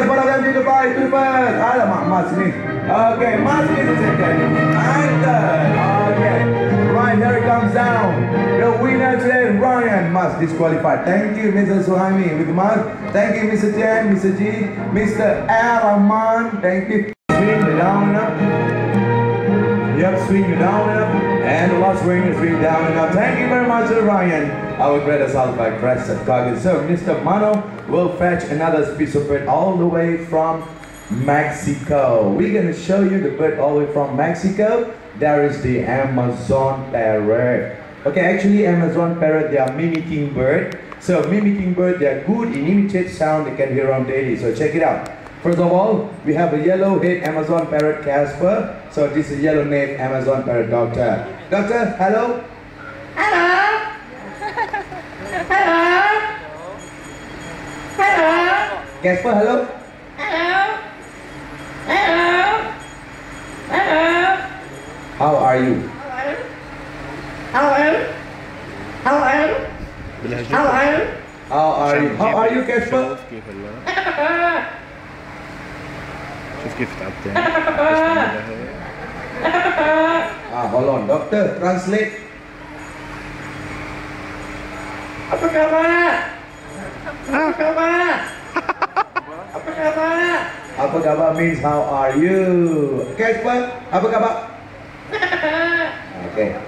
both of them to the right, to the first. Alamak, Mas ni. Okay, Mas is the second. And third. Okay. Right, here it comes down. The winner today, Ryan. Mas disqualified. Thank you, Mr. Suhaimi with Mas. Thank you, Mr. Chen, Mr. G, Mr. Rahman. Thank you. Swing the down and up. Yep, swing the down and up. And the last swing is swing down and up. Thank you very much, Ryan. Our great assault by Crescent target. So, Mr. Mano will fetch another piece of bird all the way from Mexico. We're going to show you the bird all the way from Mexico. There is the Amazon parrot. Okay, actually Amazon parrot, they are mimicking bird. So mimicking bird, they are good in imitate sound they can hear on daily. So check it out. First of all, we have a yellow-head Amazon parrot Casper. So this is yellow-neck Amazon parrot Doctor. Doctor, hello? Hello? Hello? Hello? Casper, hello? Hello? Hello? Hello? How are you? How are you? How are you? How are you? How are you? How are you, Casper? شوف كيف تعبت Hold on, doctor, translate. Apa kabar? Apa kabar? Apa kabar? Apa kabar means how are you? Casper, apa kabar? Okay.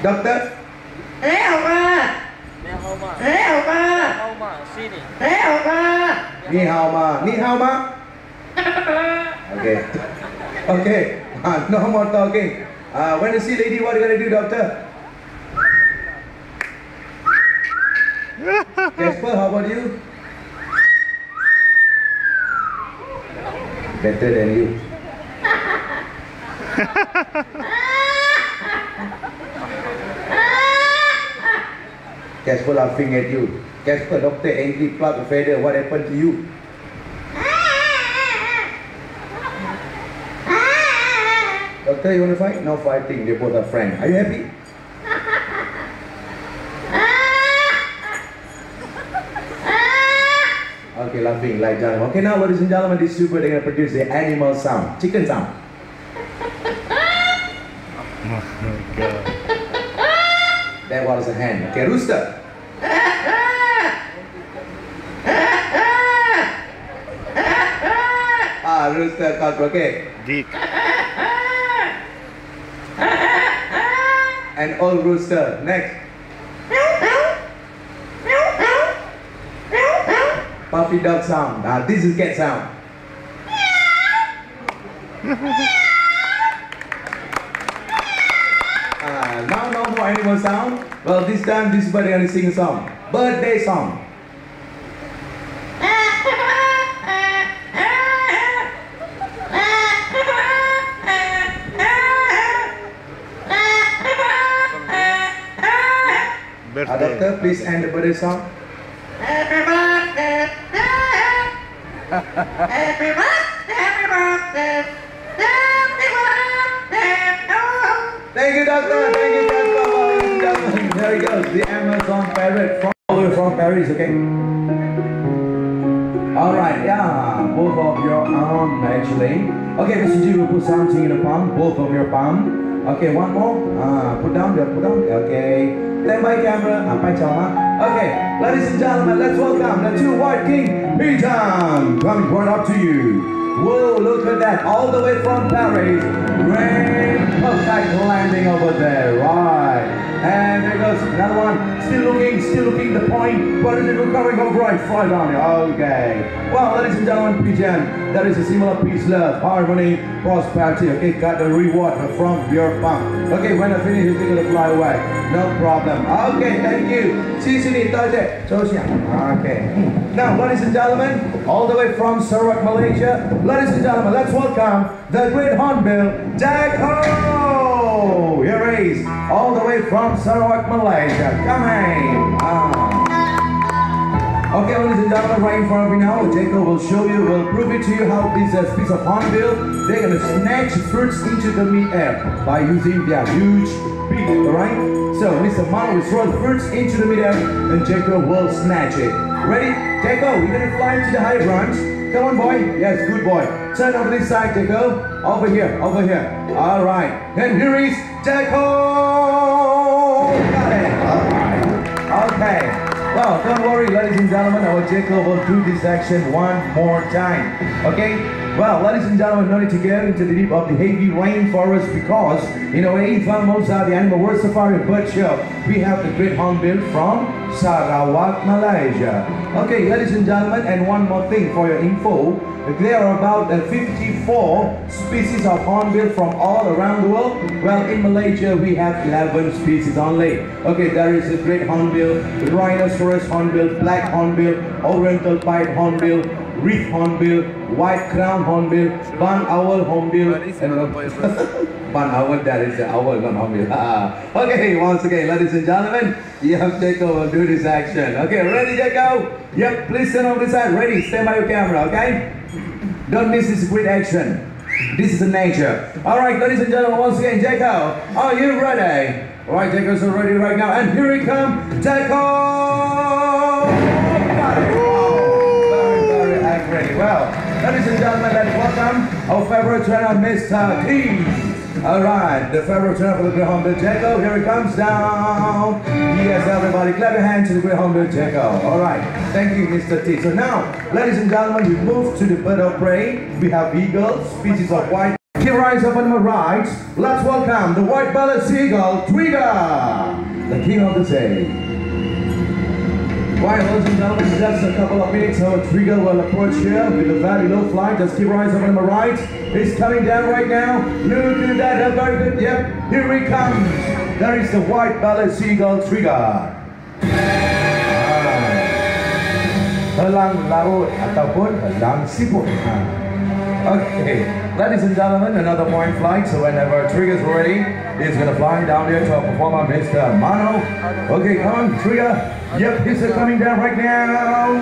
Doctor? Apa? Apa? Sini. Apa? Ni hao ma. Ni hao ma? Okay. Okay. No more talking. When you see lady, what are you going to do, doctor? Casper, how about you? Better than you. Casper laughing at you. Casper, doctor angry plug a feather. What happened to you? Doctor, you want to fight? No fighting. They both are friends. Are you happy? Okay, laughing like gentlemen. Okay, now ladies and gentlemen, this super they're going to produce the animal sound. Chicken sound. That was a hen. Okay, rooster. Rooster cock. Okay. ديك An old rooster. Next. Puppy dog sound. This is cat sound. Now no more animal sound. Well, this time this bird gonna sing a song. Birthday song. Doctor, please end the birthday song. Happy birthday! Happy birthday! Happy birthday! Happy birthday! Thank you, doctor. Thank you, Casper. Ladies and gentlemen, there he goes, the Amazon parrot from Paris. Okay. All right. Yeah, both of your arm actually. Okay, Mr. G will put something in the palm. Both of your palm. Okay, one more. Put down there. Put down there. Okay. Stand by camera. Okay, ladies and gentlemen, let's welcome the two white king, Bijan, coming right up to you. Whoa, look at that, all the way from Paris. Great, perfect landing over there, right. And there goes another one, still looking the point, but is it recovering over right on it? Okay. Well, ladies and gentlemen, Bijan, that is a similar peace, love, harmony, prosperity. Okay, got the reward from your palm. Okay, when I finish, it's gonna fly away. No problem. Okay, thank you. See you soon. Okay. Now, ladies and gentlemen, all the way from Sarawak, Malaysia, ladies and gentlemen, let's welcome the great hornbill, Jack Ho! Here he is, all the way from Sarawak, Malaysia. Come on. Okay, ladies and gentlemen, right in front of me now, Jacob will show you, will prove it to you how this piece of hornbill, they're going to snatch fruits into the mid-air by using their huge beak, alright? So, Mr. Man will throw the fruits into the mid-air and Jacob will snatch it. Ready? Jacob, we're going to fly into the high branch. Come on, boy. Yes, good boy. Turn over this side, Jacob. Over here, over here. All right. And here is Jacob. Got it. All right. Okay. Well, don't worry, ladies and gentlemen. Our Jacob will do this action one more time. Okay? Well, ladies and gentlemen, no need to get into the deep of the heavy rainforest because, in Famosa, the animal world safari bird show, we have the great hornbill from Sarawak, Malaysia. Okay, ladies and gentlemen, and one more thing for your info. There are about 54 species of hornbill from all around the world. Well, in Malaysia, we have 11 species only. Okay, there is a great hornbill, rhinoceros hornbill, black hornbill, oriental pied hornbill, reef hornbill, white crown hornbill, barn owl hornbill, and barn owl, that is the owl, not hornbill. Okay, once again, ladies and gentlemen, Jacob will do this action. Okay, ready, Jacob? Yep, please stand on this side. Ready, stand by your camera, okay? Don't miss this great action. This is the nature. All right, ladies and gentlemen, once again, Jacob, are you ready? All right, Jacob's ready right now, and here he comes, Jacob! Got it. Ready. Well, ladies and gentlemen, let's welcome our favorite trainer, Mr. T. Alright, the favorite trainer for the Great Hornbill Jacob. Here he comes down. Yes, everybody, clap your hands to the Great Hornbill Jacob. Alright, thank you, Mr. T. So now, ladies and gentlemen, we move to the bird of prey. We have eagle, species of white. Keep your eyes up on my right. Let's welcome the white-bellied seagull, Trigger, the king of the sea. Right, ladies and gentlemen, just a couple of minutes, our Trigger will approach here with a very low flight. Just keep your eyes up on the right. He's coming down right now. Look at that, very good. Yep, here he comes. There is the white-bellied seagull, Trigger. Helang laut ataupun helang siput. Okay, ladies and gentlemen, another point flight. So whenever Trigger's ready, he's gonna fly down here to our performer, Mr. Mano. Okay, come on, Trigger. Yep, he's coming down right now.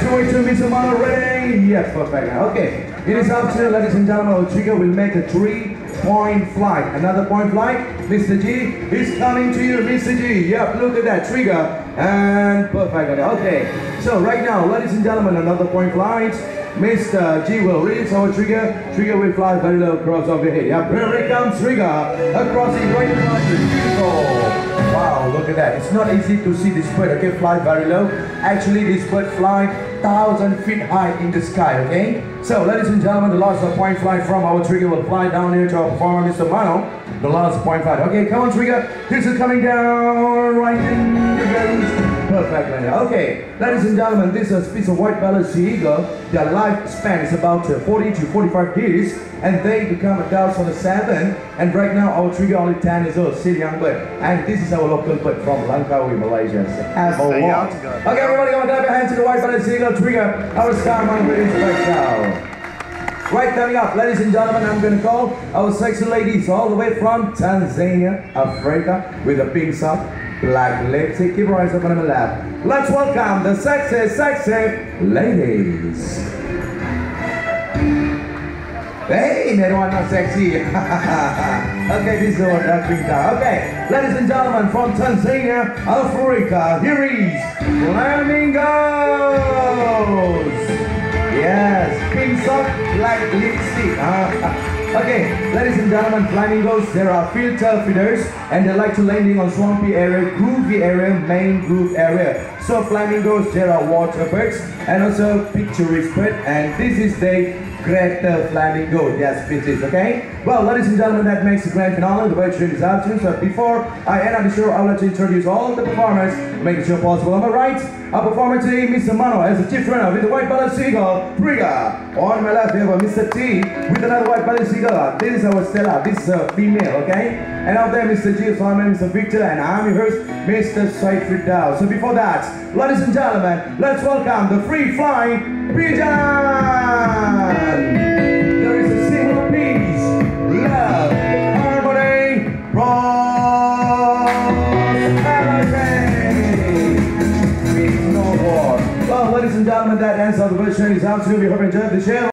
282, Mr. Mano, ready? Yes, perfect. Okay, it is up to, ladies and gentlemen, our Trigger will make a 3-point flight. Another point flight, Mr. G is coming to you, Mr. G. Yep, look at that, Trigger. And perfect. Okay, so right now, ladies and gentlemen, another point flight. Mr. G will reach our Trigger. Trigger will fly very low across over here. Yeah, here it comes, Trigger, across the right country. Beautiful. Wow, look at that. It's not easy to see this bird, okay, fly very low. Actually, this bird fly 1,000 feet high in the sky, okay? So, ladies and gentlemen, the last point flight from our Trigger will fly down here to our performer, Mr. Mano. The last point flight. Okay, come on, Trigger. Here's it coming down right in the nose. Perfect. Okay, ladies and gentlemen, this is a species of white-bellied sea eagle. Their lifespan is about 40 to 45 years, and they become adults on the 7th. And right now, our Trigger only 10 years old, still young bird. And this is our local bird from Langkawi, Malaysia. So have a watch. Okay, everybody, come on, clap your hands to the white-bellied sea eagle, Trigger. Our starman will inspect now. Right, coming up, ladies and gentlemen, I'm going to call our sexy ladies all the way from Tanzania, Africa, with a pink sock, black lipstick. Keep your eyes up on my lap. Let's welcome the sexy ladies. Hey, that one not sexy. Okay, this is our pink down. Okay, ladies and gentlemen, from Tanzania, Africa, here is Flamingos. Yes, pink sock, black lipstick. Okay, ladies and gentlemen, flamingos, there are field tail feeders, and they like to landing on swampy area, groovy area, main groove area. So flamingos, there are water birds, and also picturesque bird, and this is the greater flamingo, their species, okay? Well, ladies and gentlemen, that makes the grand finale, the bird show this afternoon. So before I end up the show, I would like to introduce all the performers to make the show possible. On my right, our performer today, Mr. Mano, as the chief trainer with the white-bellied seagull, Trigger. On my left, we have Mr. T with another white-bellied seagull. This is our Stella, this is a female, okay? And out there, Mr. G is my name, Mr. Victor, and I'm your host, Mr. Saifrid Dow. So before that, ladies and gentlemen, let's welcome the free-flying pigeon! There is a single peace, love, harmony, prosperity. Peace, no war. Well, ladies and gentlemen, that ends our the bird show. We hope you enjoyed the show.